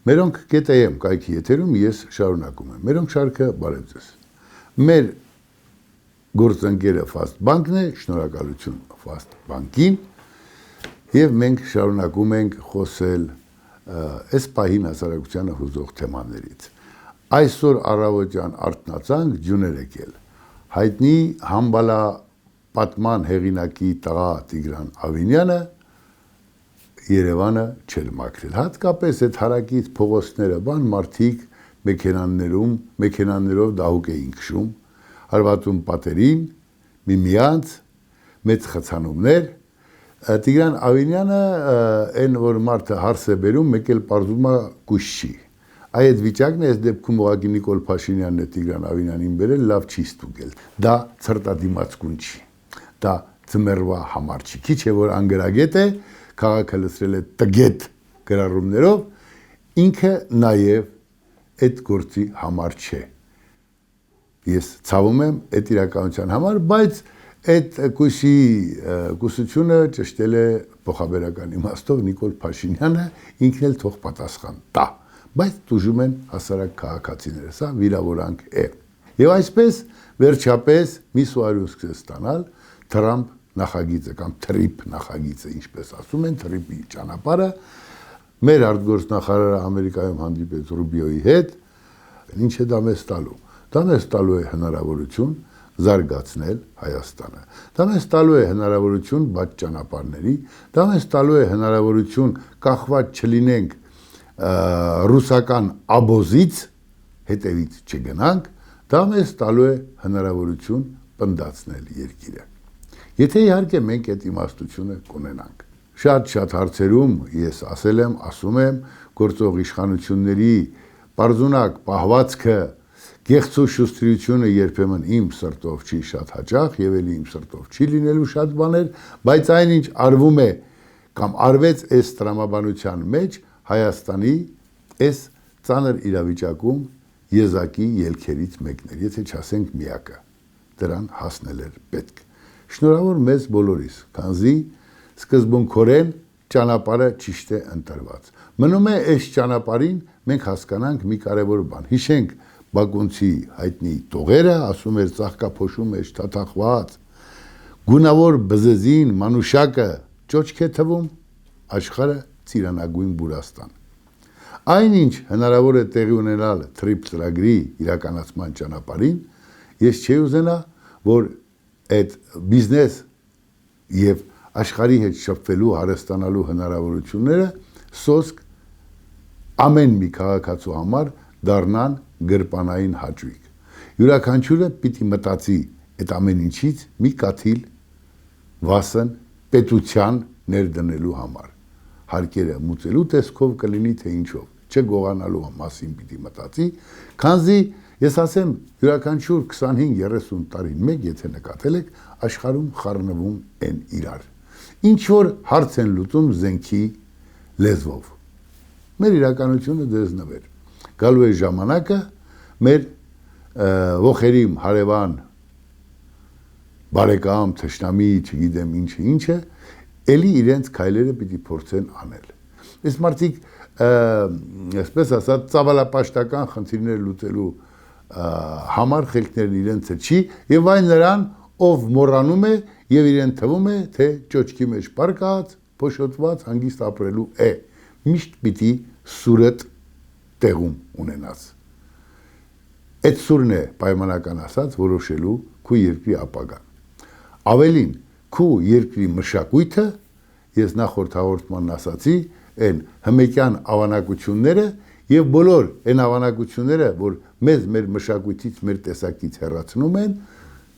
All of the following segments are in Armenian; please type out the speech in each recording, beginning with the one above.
Մերոնք GTM կայքի եթերում ես շարունակում եմ։ Մերոնք շարքը բարև ձեզ։ Մեր գործընկերը Fast Bank-ն է, շնորհակալություն Fast Bank-ին, եւ մենք շարունակում ենք խոսել այս պահին հասարակությանը հուզող թեմաներից։ Այսօր առավոտյան արթնացանք ջուներ եկել։ Հայտնի համբալա պատման հեղինակի տղա Տիգրան Ավինյանը Երևանը չել մաքրել։ Հատկապես այդ հարակից փողոցները բան մարդիկ մեքենաներով դահուկ էին քշում, հարվածում պատերին, միմյանց մեծ խցանումներ։ Տիգրան Ավինյանը այն որ մարդը հարս է բերում, մեկ էլ պարզում է կուշ չի։ Այդ վիճակն է, այս դեպքում ուղղակի Նիկոլ Փաշինյանն է Տիգրան Ավինյանին բերել, լավ չի ստուգել։ Դա ցրտադիմացկուն չի։ Դա ծմերվա համար չի։ Քիչ է որ անգրագետ է, քաղաքը լցրել է տգետ գրառումներով, ինքը նաև այդ գործի համար չէ։ Ես ցավում եմ այդ իրականության համար, բայց այդ կուսությունը ճշտել է փոխաբերական իմաստով Նիկոլ Փաշինյանը, ինքն էլ թող պատասխան տա, բայց տուժում են հասարակ քաղաքացիները, սա վիրավորանք է։ Եվ այսպես վերջապես մի սուարյու սկսեց ստանալ Թրամփ նախագիծը կամ թրիփ նախագիծը, ինչպես ասում են, թրիփի ճանապարհը, մեր արտգործնախարարը Ամերիկայում հանդիպեց Ռուբիոյի հետ, ինչ է դա մեզ տալու։ Դա մեզ տալու է հնարավորություն զարգացնել Հայաստանը։ Դա մեզ տալու է հնարավորություն բաց ճանապարհների, դա մեզ տալու է հնարավորություն կախված չլինենք ռուսական աբոզից, հետևից չգնանք, դա մեզ տալու է հնարավորություն պնդացնել երկիրը։ Եթե իհարկե մենք այդ իմաստությունը կունենանք։ Շատ հարցերում ես ասել եմ, ասում եմ, գործող իշխանությունների պարզունակ պահվածքը, գեղցու շուստրությունը երբեմն իմ սրտով չի շատ հաճախ եւ էլի իմ սրտով չի լինելու շատ բաներ, բայց այնինչ արվում է կամ արվեց այս տրամաբանության մեջ Հայաստանի այս ծանր իրավիճակում եզակի ելքերից մեկն էր, եթե չասենք միակը, դրան հասնել էր պետք։ Շնորհավոր մեզ բոլորիս, քանզի սկզբունքորեն ճանապարհը ճիշտ է ընտրված։ Մնում է այս ճանապարհին մենք հասկանանք մի կարևոր բան։ Հիշենք Բակունցի հայտնի տողերը, ասում էր ծաղկափոշու մեջ թաթախված, գունավոր բզեզին, մանուշակը ճոճք է թվում, աշխարհը ծիրանագույն Բուրաստան։ Այնինչ հնարավոր է տեղի ունենալ թրիփ ծրագրի իրականացման ճանապարհին, ես չի ուզենա, որ այդ բիզնես եւ աշխարհի հետ շփվելու, հարստանալու հնարավորությունները սոսկ ամեն մի քաղաքացու համար դառնան գրպանային հաճույք։ Յուրաքանչյուրը պիտի մտածի այդ ամեն ինչից մի կաթիլ վասն պետության ներդնելու համար։ Հարկերը մուծելու տեսքով կլինի թե ինչով, չգողանալու մասին պիտի մտածի, քանզի ես ասեմ յուրաքանչյուր 25-30 տարին մեկ եթե նկատել եք, աշխարհում խառնվում են իրար։ Ինչ որ հարց են լուծում զենքի լեզվով։ Մեր իրականությունը դες նվեր։ Գալու է ժամանակը մեր ողերիմ հարևան բարեկամ թշնամի, չգիտեմ ինչը, էլի իրենց քայլերը պիտի փորձեն անել։ Այս մարդիկ, այսպես ասած, ծավալապաշտական խնդիրներ լուծելու համար խելքներն իրենցը չի, եւ այն նրան, ով մոռանում է եւ իրեն թվում է, թե ճոճքի մեջ պարկած, փոշոտված հանգիստ ապրելու է։ Միշտ պիտի սուրդ տեղում ունենաս։ Այդ սուրն է պայմանական ասած որոշելու քու երկրի ապագան։ Ավելին, քու երկրի մշակույթը, ես նախորդ հաղորդմանն ասացի, այն հմեկյան ավանակությունները եւ բոլոր այն ավանակությունները, որ մեզ մեր մշակույթից, մեր տեսակից հեռացնում են,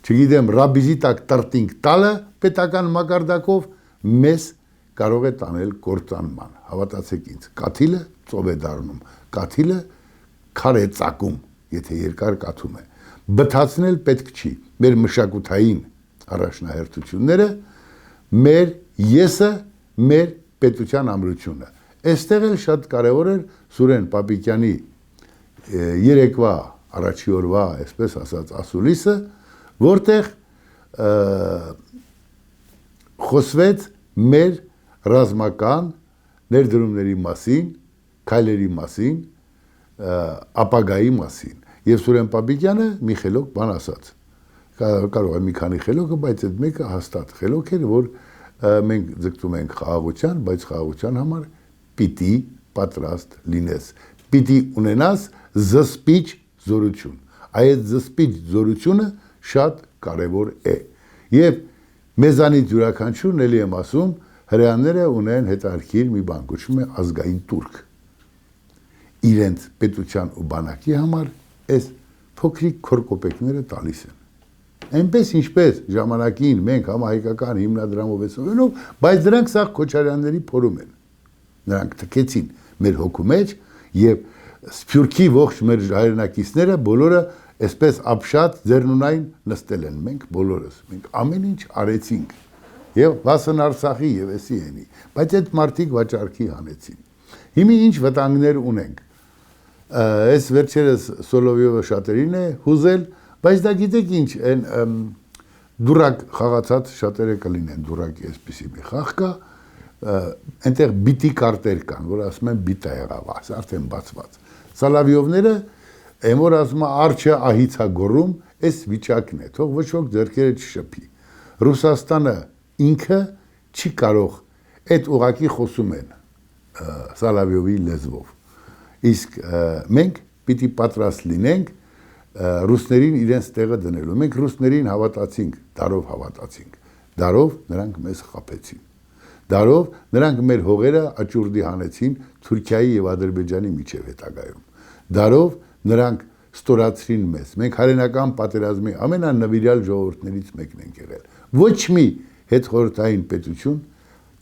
չգիտեմ, ռաբիզի տակ տրտինգ տալը պետական մակարդակով մեզ կարող է տանել կործանման։ Հավատացեք ինձ, կաթիլը ծով է դառնում, կաթիլը քար է ծակում, եթե երկար կաթում է։ Բթացնել պետք չի մեր մշակութային առաջնահերթությունները, մեր եսը, մեր պետության ամրությունը։ Այստեղ էլ շատ կարևոր էր Սուրեն Պապիկյանի երեկվա առաջի օրվա, այսպես ասած, ասուլիսը, որտեղ խոսվեց մեր ռազմական ներդրումների մասին, քայլերի մասին, ապագայի մասին։ Եվ Սուրեն Պապիկյանը մի խելոք բան ասաց։ Կարող է մի քանի խելոքը, բայց այդ մեկը հաստատ խելոք էր, որ մենք ձգտում ենք խաղաղության, բայց խաղաղության համար պիտի պատրաստ լինես, պիտի ունենաս զսպիչ զորություն։ Այդ զսպիչ զորությունը շատ կարևոր է։ Եվ մեզանից յուրաքանչյուրն էլի եմ ասում, հրեաները ունեն հետարքիր մի բան, կոչվում է ազգային տուրք։ Իրենց պետության ու բանակի համար այս փոքրիկ քորկոպեկները տալիս են։ Այնպես ինչպես ժամանակին մենք համահայկական հիմնադրամով էսովենով, բայց դրանք սա Քոչարյանների փորում են։ Նրանք թքեցին մեր հոգու մեջ եւ Սփյուռքի ողջ մեր հայրենակիցները բոլորը այսպես ապշած ձեռնունայն նստել են, մենք բոլորս, մենք ամեն ինչ արեցինք եւ Վասն Արցախի եւ էսի էնի, բայց այդ մարդիկ վաճառքի հանեցին։ Հիմա ինչ վտանգներ ունենք։ Այս վերջերս Սոլովյովը շատերին է հուզել, բայց դա գիտեք ինչ, այն դուրակ խաղացած շատերը կլինեն, դուրակի այսպիսի մի խաղ կա, այնտեղ բիտի կարտեր կան, որ ասում են բիտա եղավ, արդեն բացված։ Սալավյովները այն որ ասում է արջը ահիցա գոռում, այս վիճակն է, թող ոչ ոք ձեռքերը չշփի։ Ռուսաստանը ինքը չի կարող այդ ուղակի խոսում են Սալավյովի լեզվով։ Իսկ մենք պիտի պատրաստ լինենք ռուսներին իրենց տեղը դնելու։ Մենք ռուսներին հավատացինք, դարով հավատացինք։ Դարով նրանք մեզ խաբեցին։ Դարով նրանք մեր հողերը աճուրդի հանեցին Թուրքիայի եւ Ադրբեջանի միջև հետագայում։ Դարով նրանք ստորացրին մեզ։ Մենք հայրենական պատերազմի ամենանվիրյալ ժողովուրդներից մեկն ենք եղել։ Ոչ մի հետխորհրդային պետություն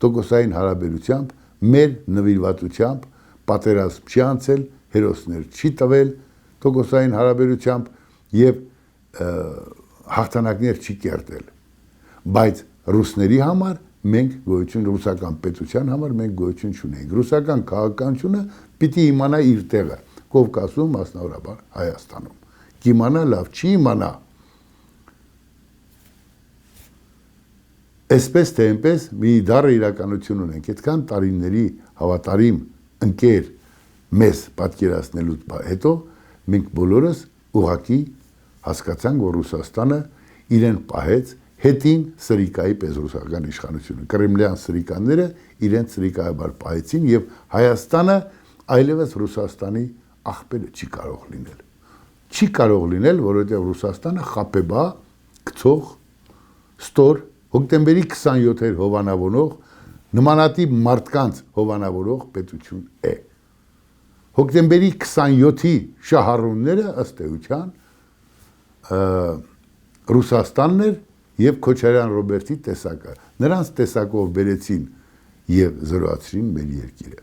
տոկոսային հարաբերությամբ մեր նվիրվածությամբ պատերազմ չի անցել, հերոսներ չի տվել տոկոսային հարաբերությամբ եւ հաղթանակներ չի կերտել։ Բայց ռուսների համար մենք գոյություն, ռուսական պետության համար մենք գոյություն չունենք։ Ռուսական քաղաքականությունը պիտի իմանա իր տեղը Կովկասում, մասնավորաբար Հայաստանում։ Կիմանա լավ, չի իմանա։ Այսպես թե այնպես մի դառը իրականություն ունենք, այդքան տարիների հավատարիմ ընկեր մեզ պատկերացնելուց հետո մենք բոլորս ուղղակի հասկացանք, որ Ռուսաստանը իրեն պահեց հետին սրիկայի պես ռուսական իշխանությունը։ Կրեմլյան սրիկաները իրենց սրիկայաբար պահեցին եւ Հայաստանը այլևս Ռուսաստանի աղբերը չի կարող լինել։ Չի կարող լինել, որովհետեւ Ռուսաստանը խապեբա, գցող, ստոր, հոկտեմբերի 27-եր հովանավորող, նմանատիպ մարդկանց հովանավորող պետություն է։ Հոկտեմբերի 27-ի շահառուները ըստ էության Ռուսաստանն էր եւ Քոչարյան Ռոբերտի տեսակը։ Նրանց տեսակով բերեցին եւ զրոացրին մեր երկիրը։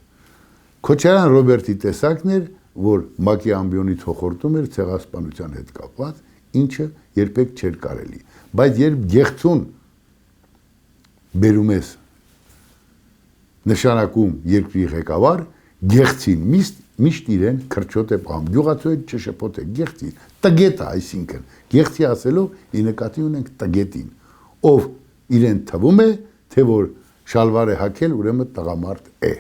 Քոչարյան Ռոբերտի տեսակն էր, որ ՄԱԿ-ի ամբիոնից հոխորտում էր ցեղասպանության հետ կապված, ինչը երբեք չէր կարելի։ Բայց երբ գեղցուն բերում ես նշանակում երկրի ղեկավար, գեղցին միշտ իրեն քրչոտ է պահում, գյուղացոյդ չշփոթ է, գեղցին, տգետ է, այսինքն, գեղցի ասելով ի նկատի ունենք տգետին, ով իրեն թվում է, թե որ շալվար է հագել, ուրեմն տղամարդ է։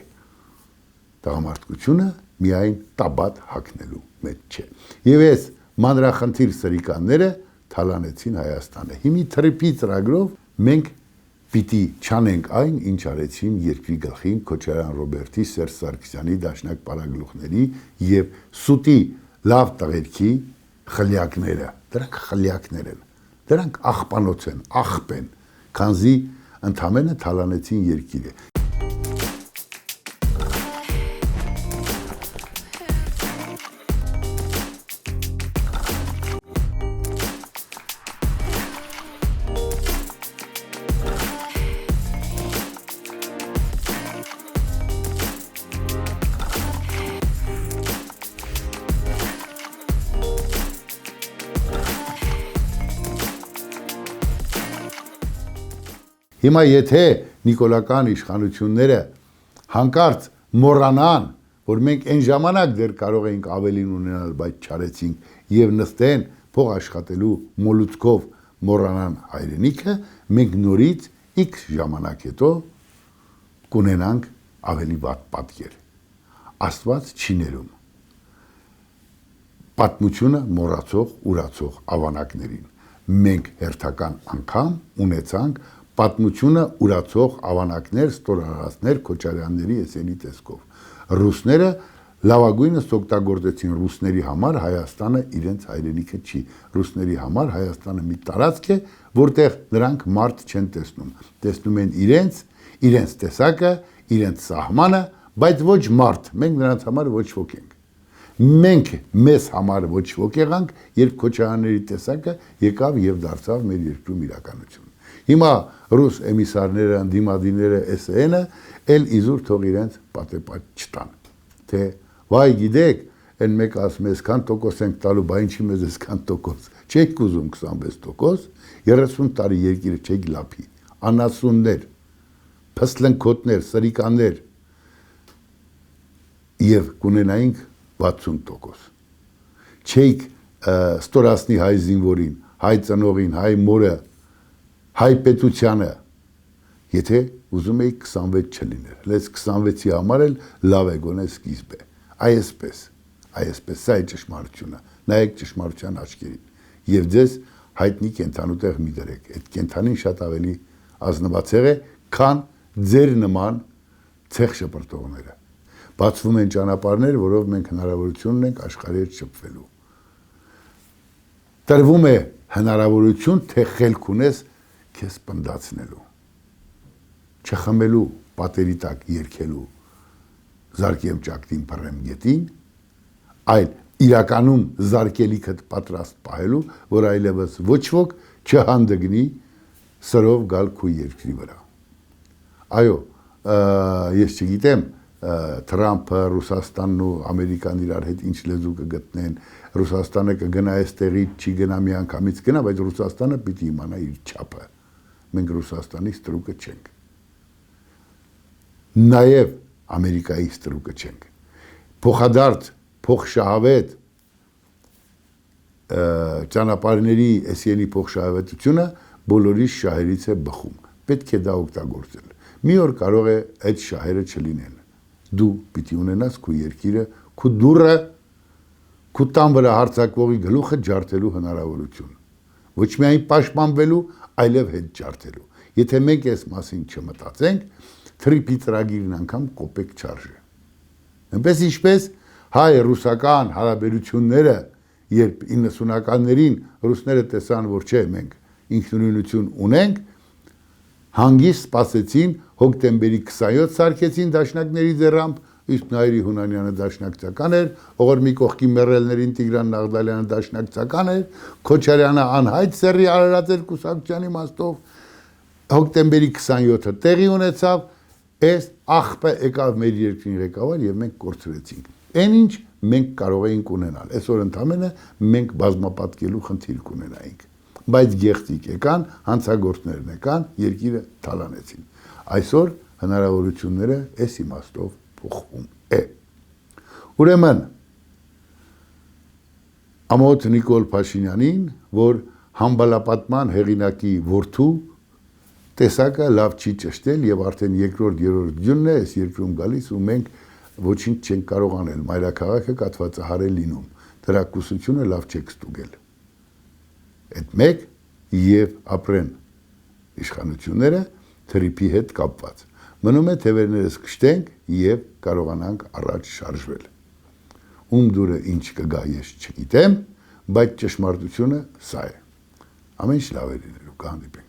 Տղամարդկությունը միայն տաբատ հագնելու մեջ չէ։ Եվ այս մանրախնդիր սրիկանները թալանեցին Հայաստանը։ Հիմի թրիփի ծրագրով մենք պիտի չանենք այն, ինչ արեցին երկրի գլխին Քոչարյան Ռոբերտի, Սերժ Սարգսյանի, Դաշնակ պարագլուխների եւ սուտի լավ տղերքի խլյակները։ Դրանք խլյակներ են։ Դրանք աղբանոց են, աղբ են, քանզի ընդամենը թալանեցին երկիրը։ Հիմա եթե նիկոլական իշխանությունները հանկարծ մոռանան, որ մենք այն ժամանակ դեռ կարող էինք ավելին ունենալ, բայց չարեցինք եւ նստեն փող աշխատելու մոլուցկով մոռանան հայրենիքը, մենք նորից X ժամանակ հետո կունենանք ավելի վատ պատկեր։ Աստված չի ներում պատմությունը մոռացող, ուրացող ավանակներին։ Մենք հերթական անգամ ունեցանք պատմությունը ուրացող ավանակներ, ստորարածներ Քոչարյանների էսերի տեսքով։ Ռուսները լավագույնս օգտագործեցին ռուսների համար Հայաստանը իրենց հայրենիքը չի։ Ռուսների համար Հայաստանը մի տարածք է, որտեղ նրանք մարդ չեն տեսնում։ Տեսնում են իրենց տեսակը, իրենց սահմանը, բայց ոչ մարդ։ Մենք նրանց համար ոչ ոք ենք։ Մենք մեզ համար ոչ ոք եղանք, երբ Քոչարյանների տեսակը եկավ եւ դարձավ մեր երկրում իրականություն։ Հիմա ռուս էմիսարները, դիմադիները, SN-ը էլ իզուր թող իրենց պատեպատ չտան։ Թե վայ գիտեք, այն մեկը ասում է, այսքան տոկոս ենք տալու, բա ինչի մեզ այսքան տոկոս։ Չեք ուզում 26%, 30 տարի երկիրը չեք լափի։ Անասուններ, փսլնքոտներ, սրիկաններ եւ կունենայինք 60%։ Չեք ստորացնի հայ զինվորին, հայ ծնողին, հայ մորը, հայ պետությանը, եթե ուզում էիք 26 չլիներ, լես 26-ի համար էլ լավ է գոնե սկիզբ է, այսպես, սա է ճշմարությունը, նայեք ճշմարության աչքերին, և ձեզ հայտնի կենթանուտեղ մի դրեք, այդ կենթանին շատ ավելի ազնվացեղ է, քան ձեր նման ցեղ շպրտողները, բացվում են ճանապարհներ, որով մենք հնարավորություն ունենք աշխարհի հետ շփվելու, տրվում է հնարավորություն, թե խելք ունես քեզ պնդացնելու, չխմելու, պատերի տակ երգելու, զարկեմ ճակտին փռեմ գետին, այլ իրականում զարկելիքդ պատրաստ պահելու, որ այլևս ոչ ոք չհանդգնի սրով գալ քո երկրի վրա։ Այո, ես չգիտեմ, Թրամփը, Ռուսաստանն ու Ամերիկան իրար հետ ինչ լեզու կգտնեն, Ռուսաստանը կգնա այստեղից, չի գնա միանգամից գնա, բայց Ռուսաստանը պիտի իմանա իր չափը։ Մենք Ռուսաստանի ստրուկը չենք։ Նաև Ամերիկայի ստրուկը չենք։ Փոխադարձ, փոխշահավետ ճանապարհների SN-ի փոխշահավետությունը բոլորի շահերից է բխում։ Պետք է դա օգտագործել։ Մի օր կարող է այդ շահերը չլինեն։ Դու պիտի ունենաս քո երկիրը, քո դուռը, քո տան վրա հարձակվողի գլուխը ջարդելու հնարավորություն։ Ոչ միայն պաշտպանվելու, այլև հետ ջարդելու։ Եթե մենք այս մասին չմտածենք, թրիփի ծրագիրն անգամ կոպեկ չարժե։ Այնպես ինչպես հայ-ռուսական հարաբերությունները, երբ 90-ականներին ռուսները տեսան, որ չէ, մենք ինքնուրույնություն ունենք, հանգիստ սպասեցին, հոկտեմբերի 27 սարքեցին դաշնակների ձեռամբ, իսկ Նայիրի Հունանյանը դաշնակցական էր, Օղորմի կողքի մեռելներին Տիգրան Նաղդալյանը դաշնակցական էր, Քոչարյանը անհայտ սեռի Արարատեր կուսակցության իմաստով, հոկտեմբերի 27-ը տեղի ունեցավ, այս աղբը եկավ մեր երկրի ղեկավար եւ մենք կորցրեցինք։ Այն ինչ մենք կարող էինք ունենալ, այսօր ընդամենը մենք բազմապատկելու խնդիր կունենայինք, բայց գեղեցիկ եկան, հանցագործներն եկան, երկիրը թալանեցին։ Այսօր հնարավորությունները այս իմաստով փոխվում է։ Ուրեմն ամոթ Նիկոլ Փաշինյանին, որ համբալապատման հեղինակի որդու տեսակը լավ չի ճշտել եւ արդեն երկրորդ ձյունն է այս երկրում գալիս ու մենք ոչինչ չենք կարող անել, մայրաքաղաքը կաթվածահար է լինում, դրա կուսությունը լավ չեք ստուգել։ Այդ մեկ եւ ապրեն իշխանությունները թրիփի հետ կապված։ Մնում է թևերներս կշտենք եւ կարողանանք առաջ շարժվել։ Ում դուրը ինչ կգա ես չգիտեմ, բայց ճշմարտությունը սա է։ Ամեն ինչ լավ է լինելու, կհանդիպենք։